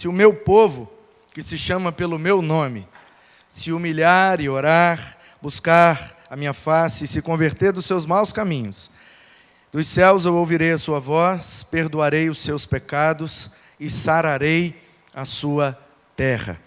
se o meu povo, que se chama pelo meu nome, se humilhar e orar, buscar a minha face e se converter dos seus maus caminhos, dos céus eu ouvirei a sua voz, perdoarei os seus pecados e sararei a sua terra.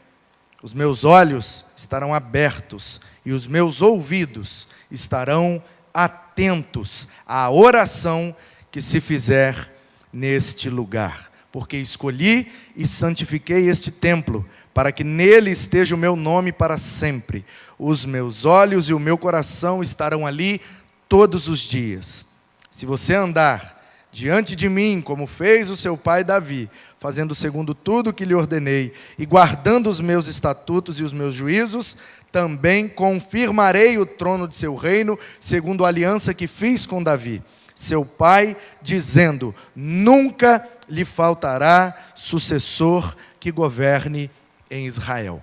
Os meus olhos estarão abertos e os meus ouvidos estarão atentos à oração que se fizer neste lugar. Porque escolhi e santifiquei este templo, para que nele esteja o meu nome para sempre. Os meus olhos e o meu coração estarão ali todos os dias. Se você andar diante de mim, como fez o seu pai Davi, fazendo segundo tudo o que lhe ordenei, e guardando os meus estatutos e os meus juízos, também confirmarei o trono de seu reino, segundo a aliança que fiz com Davi, seu pai, dizendo: nunca lhe faltará sucessor que governe em Israel.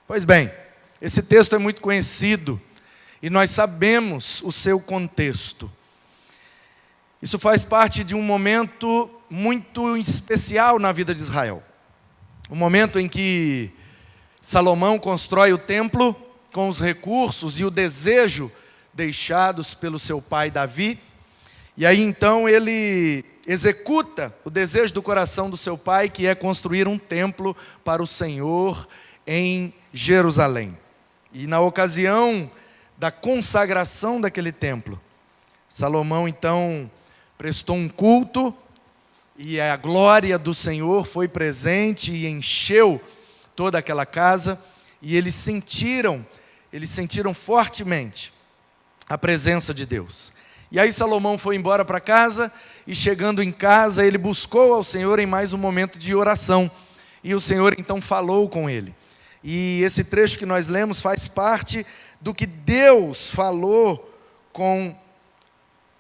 Pois bem, esse texto é muito conhecido e nós sabemos o seu contexto. Isso faz parte de um momento muito especial na vida de Israel. Um momento em que Salomão constrói o templo com os recursos e o desejo deixados pelo seu pai Davi. E aí então ele executa o desejo do coração do seu pai, que é construir um templo para o Senhor em Jerusalém. E na ocasião da consagração daquele templo, Salomão então prestou um culto e a glória do Senhor foi presente e encheu toda aquela casa, e eles sentiram fortemente a presença de Deus. E aí Salomão foi embora para casa, e chegando em casa, ele buscou ao Senhor em mais um momento de oração. E o Senhor então falou com ele. E esse trecho que nós lemos faz parte do que Deus falou com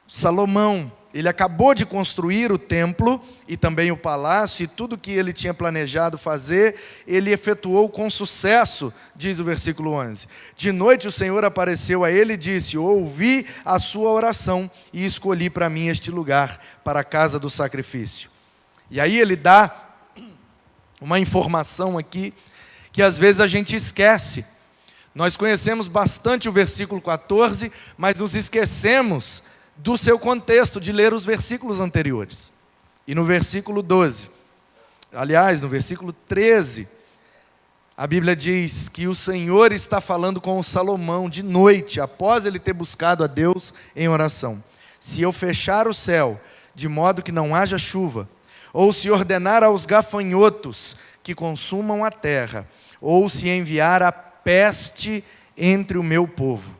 Salomão. Ele acabou de construir o templo e também o palácio, e tudo que ele tinha planejado fazer, ele efetuou com sucesso, diz o versículo 11. De noite o Senhor apareceu a ele e disse: ouvi a sua oração e escolhi para mim este lugar, para a casa do sacrifício. E aí ele dá uma informação aqui, que às vezes a gente esquece. Nós conhecemos bastante o versículo 14, mas nos esquecemos do seu contexto, de ler os versículos anteriores. E no versículo 12, aliás, no versículo 13, a Bíblia diz que o Senhor está falando com o Salomão de noite, após ele ter buscado a Deus em oração. Se eu fechar o céu, de modo que não haja chuva, ou se ordenar aos gafanhotos que consumam a terra, ou se enviar a peste entre o meu povo.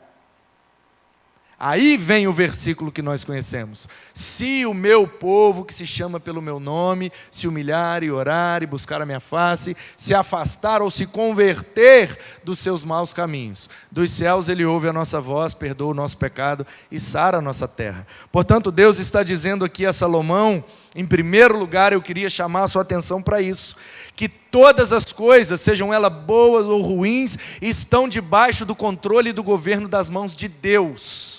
Aí vem o versículo que nós conhecemos: se o meu povo, que se chama pelo meu nome, se humilhar e orar e buscar a minha face, se afastar ou se converter dos seus maus caminhos, dos céus ele ouve a nossa voz, perdoa o nosso pecado e sara a nossa terra. Portanto, Deus está dizendo aqui a Salomão, em primeiro lugar, eu queria chamar a sua atenção para isso, que todas as coisas, sejam elas boas ou ruins, estão debaixo do controle e do governo das mãos de Deus.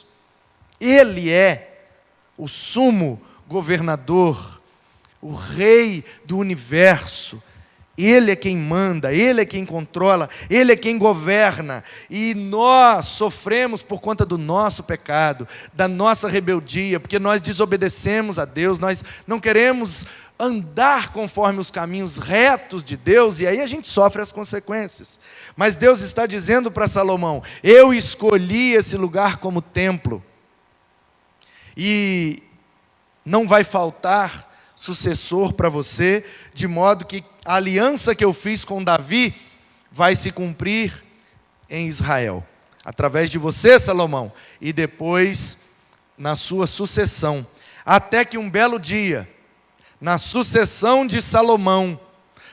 Ele é o sumo governador, o rei do universo. Ele é quem manda, Ele é quem controla, Ele é quem governa. E nós sofremos por conta do nosso pecado, da nossa rebeldia, porque nós desobedecemos a Deus, nós não queremos andar conforme os caminhos retos de Deus, e aí a gente sofre as consequências. Mas Deus está dizendo para Salomão: eu escolhi esse lugar como templo, e não vai faltar sucessor para você, de modo que a aliança que eu fiz com Davi vai se cumprir em Israel, através de você, Salomão, e depois na sua sucessão, até que um belo dia, na sucessão de Salomão,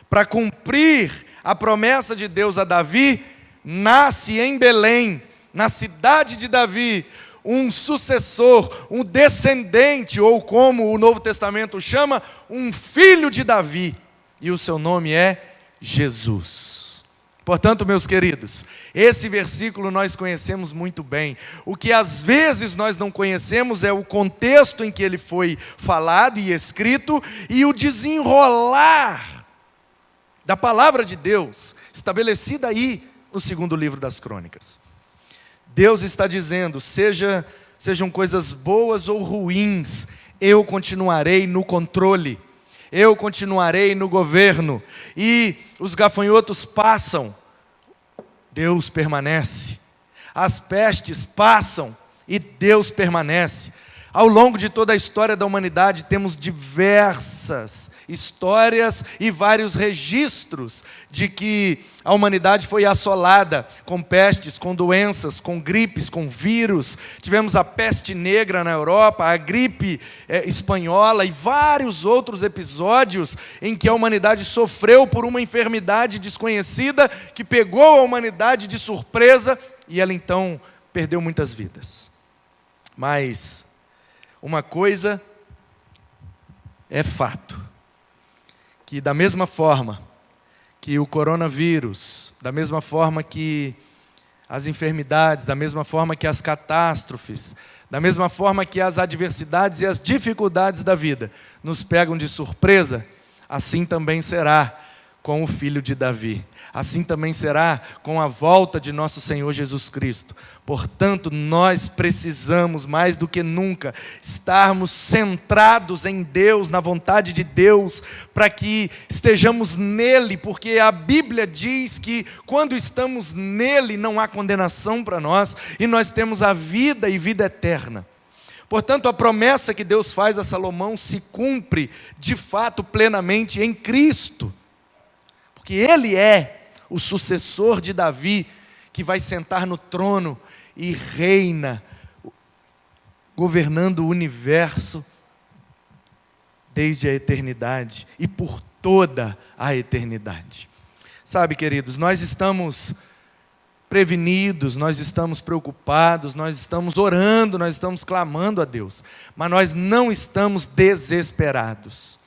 para cumprir a promessa de Deus a Davi, nasce em Belém, na cidade de Davi, um sucessor, um descendente, ou como o Novo Testamento chama, um filho de Davi, e o seu nome é Jesus. Portanto, meus queridos, esse versículo nós conhecemos muito bem. O que às vezes nós não conhecemos é o contexto em que ele foi falado e escrito, e o desenrolar da palavra de Deus, estabelecida aí no segundo livro das Crônicas. Deus está dizendo, sejam coisas boas ou ruins, eu continuarei no controle, eu continuarei no governo, e os gafanhotos passam, Deus permanece, as pestes passam e Deus permanece. Ao longo de toda a história da humanidade, temos diversas histórias e vários registros de que a humanidade foi assolada com pestes, com doenças, com gripes, com vírus. Tivemos a peste negra na Europa, a gripe espanhola e vários outros episódios em que a humanidade sofreu por uma enfermidade desconhecida que pegou a humanidade de surpresa e ela então perdeu muitas vidas. Mas uma coisa é fato, que da mesma forma que o coronavírus, da mesma forma que as enfermidades, da mesma forma que as catástrofes, da mesma forma que as adversidades e as dificuldades da vida nos pegam de surpresa, assim também será com o filho de Davi. Assim também será com a volta de nosso Senhor Jesus Cristo. Portanto, nós precisamos, mais do que nunca, estarmos centrados em Deus, na vontade de Deus, para que estejamos nele, porque a Bíblia diz que quando estamos nele não há condenação para nós, e nós temos a vida e vida eterna. Portanto, a promessa que Deus faz a Salomão se cumpre, de fato, plenamente em Cristo, porque ele é o sucessor de Davi, que vai sentar no trono e reina, governando o universo desde a eternidade e por toda a eternidade. Sabe, queridos, nós estamos prevenidos, nós estamos preocupados, nós estamos orando, nós estamos clamando a Deus, mas nós não estamos desesperados,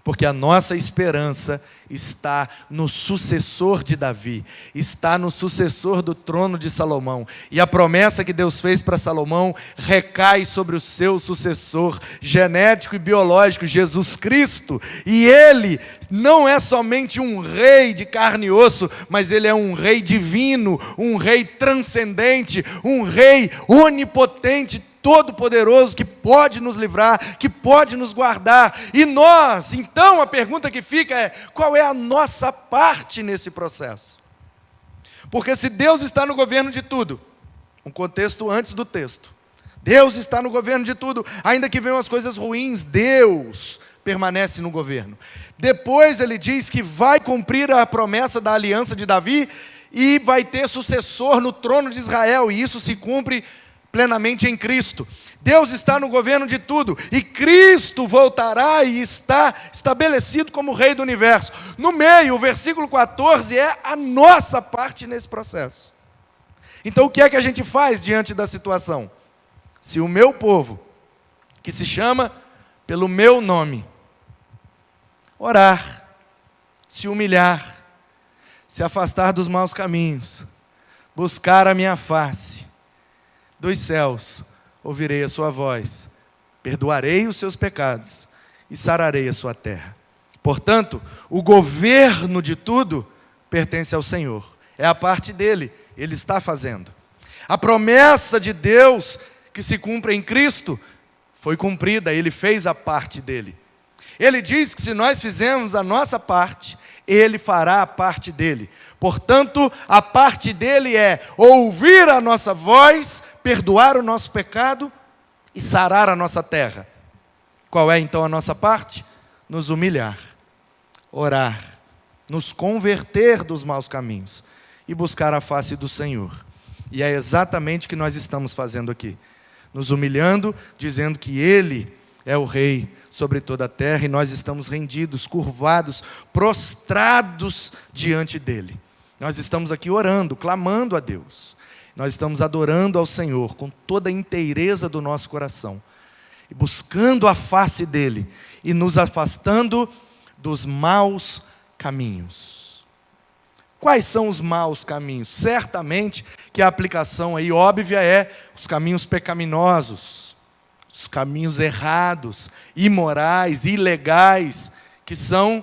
porque a nossa esperança está no sucessor de Davi, está no sucessor do trono de Salomão, e a promessa que Deus fez para Salomão recai sobre o seu sucessor genético e biológico, Jesus Cristo, e ele não é somente um rei de carne e osso, mas ele é um rei divino, um rei transcendente, um rei onipotente, todo-poderoso, que pode nos livrar, que pode nos guardar. E nós, então, a pergunta que fica é: qual é a nossa parte nesse processo? Porque se Deus está no governo de tudo, um contexto antes do texto, Deus está no governo de tudo, ainda que venham as coisas ruins, Deus permanece no governo. Depois ele diz que vai cumprir a promessa da aliança de Davi e vai ter sucessor no trono de Israel, e isso se cumpre plenamente em Cristo. Deus está no governo de tudo, e Cristo voltará e está estabelecido como Rei do Universo. No meio, o versículo 14 é a nossa parte nesse processo. Então o que é que a gente faz diante da situação? Se o meu povo, que se chama pelo meu nome, orar, se humilhar, se afastar dos maus caminhos, buscar a minha face, dos céus ouvirei a sua voz, perdoarei os seus pecados e sararei a sua terra. Portanto, o governo de tudo pertence ao Senhor, é a parte dele, ele está fazendo. A promessa de Deus que se cumpre em Cristo foi cumprida, ele fez a parte dele. Ele diz que se nós fizermos a nossa parte, ele fará a parte dele. Portanto, a parte dele é ouvir a nossa voz, perdoar o nosso pecado e sarar a nossa terra. Qual é então a nossa parte? Nos humilhar, orar, nos converter dos maus caminhos e buscar a face do Senhor. E é exatamente o que nós estamos fazendo aqui. Nos humilhando, dizendo que Ele é o Rei sobre toda a terra, e nós estamos rendidos, curvados, prostrados diante dEle. Nós estamos aqui orando, clamando a Deus. Nós estamos adorando ao Senhor com toda a inteireza do nosso coração, e buscando a face dEle, e nos afastando dos maus caminhos. Quais são os maus caminhos? Certamente que a aplicação aí óbvia é os caminhos pecaminosos, os caminhos errados, imorais, ilegais, que são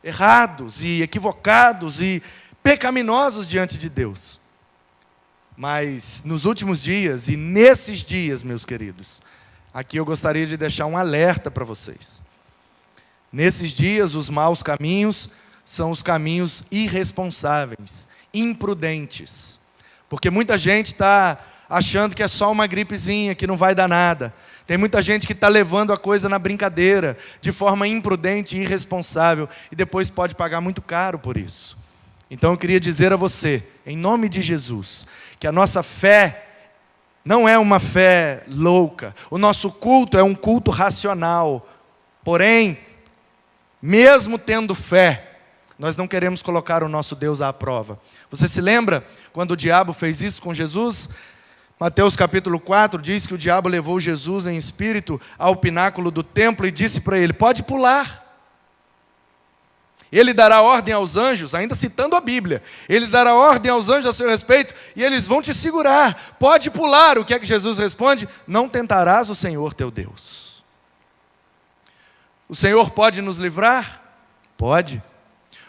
errados e equivocados e pecaminosos diante de Deus. Mas nos últimos dias, e nesses dias, meus queridos, aqui eu gostaria de deixar um alerta para vocês. Nesses dias, os maus caminhos são os caminhos irresponsáveis, imprudentes. Porque muita gente está achando que é só uma gripezinha, que não vai dar nada. Tem muita gente que está levando a coisa na brincadeira, de forma imprudente e irresponsável, e depois pode pagar muito caro por isso. Então eu queria dizer a você, em nome de Jesus, que a nossa fé não é uma fé louca. O nosso culto é um culto racional. Porém, mesmo tendo fé, nós não queremos colocar o nosso Deus à prova. Você se lembra quando o diabo fez isso com Jesus? Mateus capítulo 4 diz que o diabo levou Jesus em espírito ao pináculo do templo e disse para ele: pode pular. Ele dará ordem aos anjos, ainda citando a Bíblia, ele dará ordem aos anjos a seu respeito e eles vão te segurar. Pode pular. O que é que Jesus responde? Não tentarás o Senhor teu Deus. O Senhor pode nos livrar? Pode.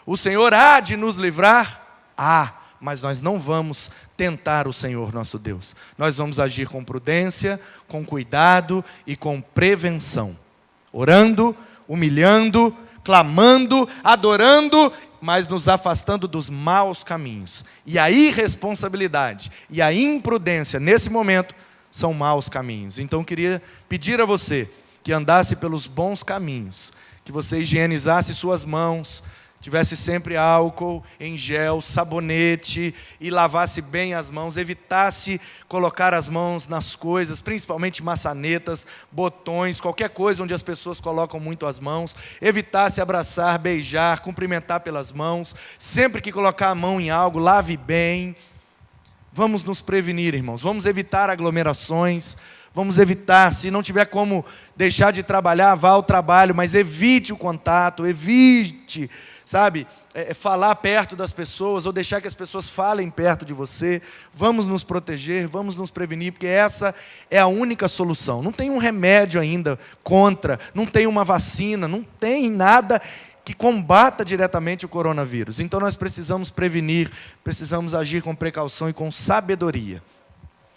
O Senhor há de nos livrar? Há. Mas nós não vamos tentar o Senhor nosso Deus. Nós vamos agir com prudência, com cuidado e com prevenção. Orando, humilhando, clamando, adorando, mas nos afastando dos maus caminhos. E a irresponsabilidade e a imprudência, nesse momento, são maus caminhos. Então eu queria pedir a você que andasse pelos bons caminhos, que você higienizasse suas mãos, tivesse sempre álcool em gel, sabonete e lavasse bem as mãos, evitasse colocar as mãos nas coisas, principalmente maçanetas, botões, qualquer coisa onde as pessoas colocam muito as mãos, evitasse abraçar, beijar, cumprimentar pelas mãos, sempre que colocar a mão em algo, lave bem. Vamos nos prevenir, irmãos, vamos evitar aglomerações, vamos evitar, se não tiver como deixar de trabalhar, vá ao trabalho, mas evite o contato, evite, falar perto das pessoas, ou deixar que as pessoas falem perto de você. Vamos nos proteger, vamos nos prevenir, porque essa é a única solução. Não tem um remédio ainda contra, não tem uma vacina, não tem nada que combata diretamente o coronavírus. Então nós precisamos prevenir, precisamos agir com precaução e com sabedoria.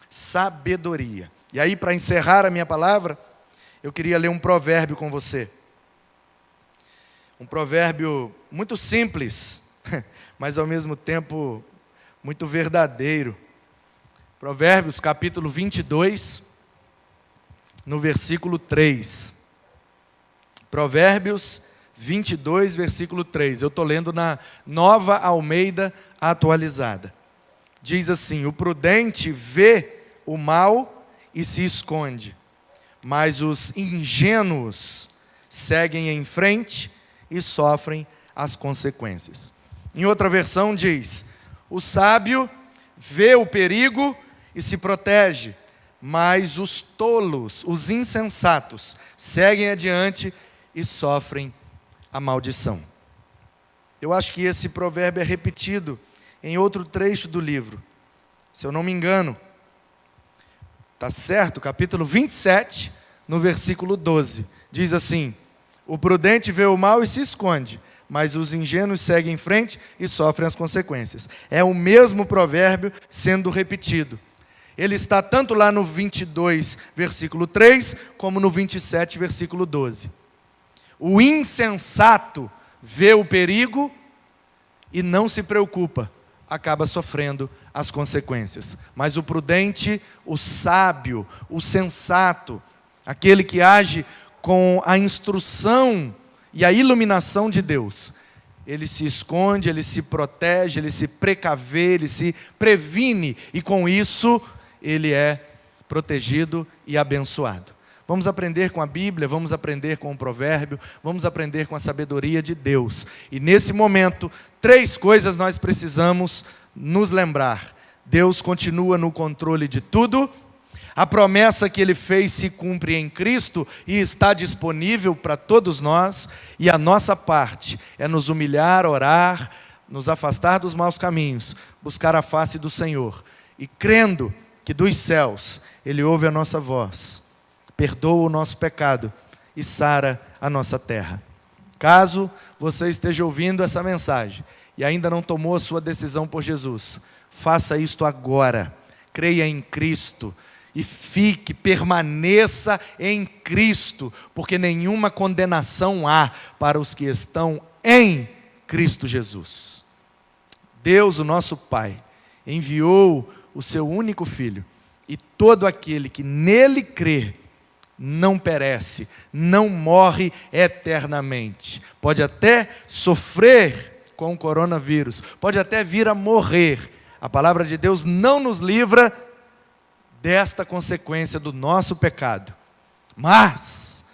Sabedoria. E aí, para encerrar a minha palavra, eu queria ler um provérbio com você. Um provérbio muito simples, mas ao mesmo tempo muito verdadeiro. Provérbios capítulo 22, no versículo 3. Provérbios 22, versículo 3. Eu estou lendo na Nova Almeida Atualizada. Diz assim: o prudente vê o mal e se esconde, mas os ingênuos seguem em frente e sofrem as consequências. Em outra versão diz: o sábio vê o perigo e se protege, mas os tolos, os insensatos, seguem adiante e sofrem a maldição. Eu acho que esse provérbio é repetido em outro trecho do livro. Se eu não me engano, está certo? Capítulo 27, no versículo 12. Diz assim: o prudente vê o mal e se esconde, mas os ingênuos seguem em frente e sofrem as consequências. É o mesmo provérbio sendo repetido. Ele está tanto lá no 22, versículo 3, como no 27, versículo 12. O insensato vê o perigo e não se preocupa, acaba sofrendo as consequências. Mas o prudente, o sábio, o sensato, aquele que age com a instrução e a iluminação de Deus, ele se esconde, ele se protege, ele se precavê, ele se previne, e com isso ele é protegido e abençoado. Vamos aprender com a Bíblia, vamos aprender com o provérbio, vamos aprender com a sabedoria de Deus. E nesse momento, 3 coisas nós precisamos nos lembrar. Deus continua no controle de tudo. A promessa que Ele fez se cumpre em Cristo e está disponível para todos nós. E a nossa parte é nos humilhar, orar, nos afastar dos maus caminhos, buscar a face do Senhor. E crendo que dos céus Ele ouve a nossa voz, perdoa o nosso pecado e sara a nossa terra. Caso você esteja ouvindo essa mensagem e ainda não tomou a sua decisão por Jesus, faça isto agora. Creia em Cristo e permaneça em Cristo, porque nenhuma condenação há para os que estão em Cristo Jesus. Deus, o nosso Pai, enviou o seu único Filho, e todo aquele que nele crê não perece, não morre eternamente. Pode até sofrer com o coronavírus, pode até vir a morrer. A palavra de Deus não nos livra desta consequência do nosso pecado. Mas,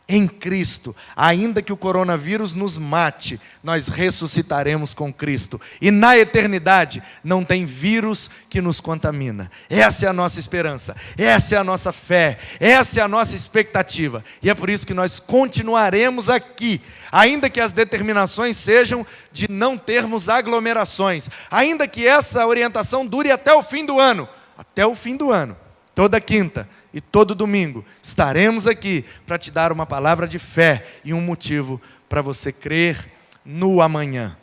em Cristo, ainda que o coronavírus nos mate, nós ressuscitaremos com Cristo. E na eternidade, não tem vírus que nos contamina. Essa é a nossa esperança, essa é a nossa fé, essa é a nossa expectativa. E é por isso que nós continuaremos aqui, ainda que as determinações sejam de não termos aglomerações, ainda que essa orientação dure até o fim do ano. Até o fim do ano, toda quinta e todo domingo, estaremos aqui para te dar uma palavra de fé e um motivo para você crer no amanhã.